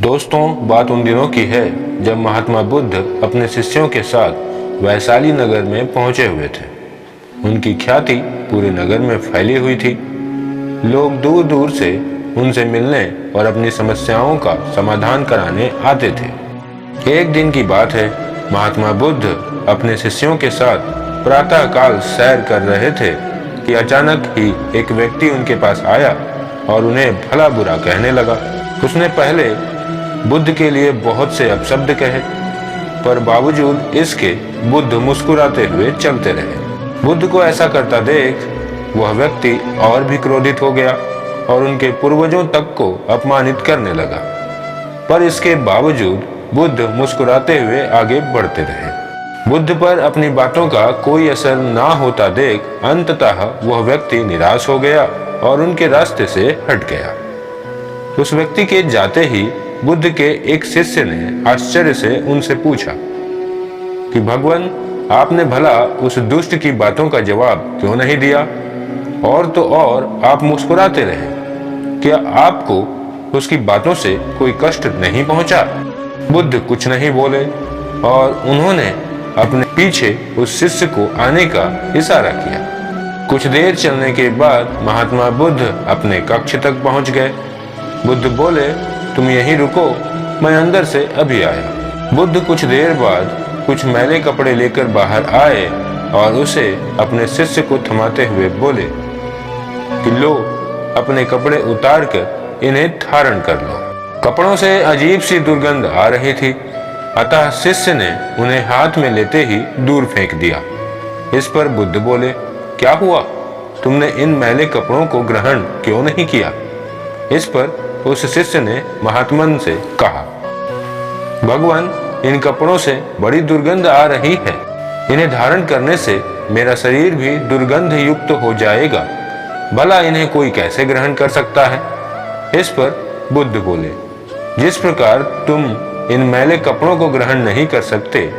दोस्तों, बात उन दिनों की है जब महात्मा बुद्ध अपने शिष्यों के साथ वैशाली नगर में पहुंचे हुए थे। उनकी ख्याति पूरे नगर में फैली हुई थी। लोग दूर दूर से उनसे मिलने और अपनी समस्याओं का समाधान कराने आते थे। एक दिन की बात है, महात्मा बुद्ध अपने शिष्यों के साथ प्रातःकाल सैर कर रहे थे कि अचानक ही एक व्यक्ति उनके पास आया और उन्हें भला बुरा कहने लगा। उसने पहले बुद्ध के लिए बहुत से अपशब्द कहे, पर बावजूद इसके बुद्ध मुस्कुराते हुए चलते रहे। बुद्ध को ऐसा करता देख वह व्यक्ति और भी क्रोधित हो गया और उनके पूर्वजों तक को अपमानित करने लगा, पर इसके बावजूद बुद्ध मुस्कुराते हुए आगे बढ़ते रहे। बुद्ध पर अपनी बातों का कोई असर ना होता देख अंततः वह व्यक्ति निराश हो गया और उनके रास्ते से हट गया। उस व्यक्ति के जाते ही बुद्ध के एक शिष्य ने आश्चर्य से उनसे पूछा कि भगवान, आपने भला उस दुष्ट की बातों का जवाब क्यों नहीं दिया? और तो और आप मुस्कुराते रहे। क्या आपको उसकी बातों से कोई कष्ट नहीं पहुंचा? बुद्ध कुछ नहीं बोले और उन्होंने अपने पीछे उस शिष्य को आने का इशारा किया। कुछ देर चलने के बाद महात्मा बुद्ध अपने कक्ष तक पहुंच गए। बुद्ध बोले, तुम यहीं रुको, मैं अंदर से अभी आया। बुद्ध कुछ देर बाद कुछ मैले कपड़े लेकर बाहर आए और उसे अपने शिष्य को थमाते हुए बोले कि लो, अपने कपड़े उतार कर इन्हें धारण कर लो। कपड़ों से अजीब सी दुर्गंध आ रही थी, अतः शिष्य ने उन्हें हाथ में लेते ही दूर फेंक दिया। इस पर बुद्ध बोले, क्या हुआ? तुमने इन मैले कपड़ों को ग्रहण क्यों नहीं किया? इस पर उस शिष्य ने महात्मन से कहा, भगवान, इन कपड़ों से बड़ी दुर्गंध आ रही है। इन्हें धारण करने से मेरा शरीर भी दुर्गंध युक्त हो जाएगा। भला इन्हें कोई कैसे ग्रहण कर सकता है? इस पर बुद्ध बोले, जिस प्रकार तुम इन मैले कपड़ों को ग्रहण नहीं कर सकते,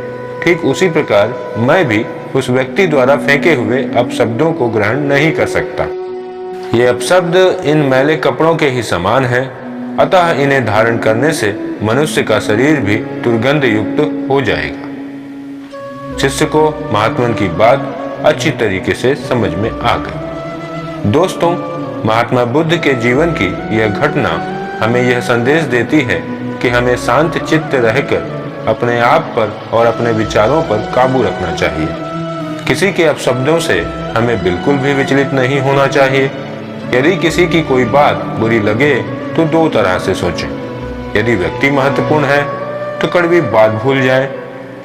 ठीक उसी प्रकार मैं भी उस व्यक्ति द्वारा फेंके हुए अपशब्दों को ग्रहण नहीं कर सकता। ये अपशब्द इन मैले कपड़ों के ही समान है, अतः इन्हें धारण करने से मनुष्य का शरीर भी दुर्गंध युक्त हो जाएगा। शिष्य को महात्मन की बात अच्छी तरीके से समझ में आ गई। दोस्तों, महात्मा बुद्ध के जीवन की यह घटना हमें यह संदेश देती है कि हमें शांत चित्त रहकर अपने आप पर और अपने विचारों पर काबू रखना चाहिए। किसी के अपशब्दों से हमें बिल्कुल भी विचलित नहीं होना चाहिए। यदि किसी की कोई बात बुरी लगे तो दो तरह से सोचें। यदि व्यक्ति महत्वपूर्ण है तो कड़वी बात भूल जाएं,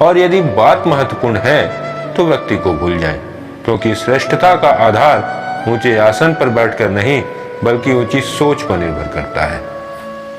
और यदि बात महत्वपूर्ण है तो व्यक्ति को भूल जाएं, क्योंकि श्रेष्ठता का आधार ऊंचे आसन पर बैठकर नहीं बल्कि ऊंची सोच पर निर्भर करता है।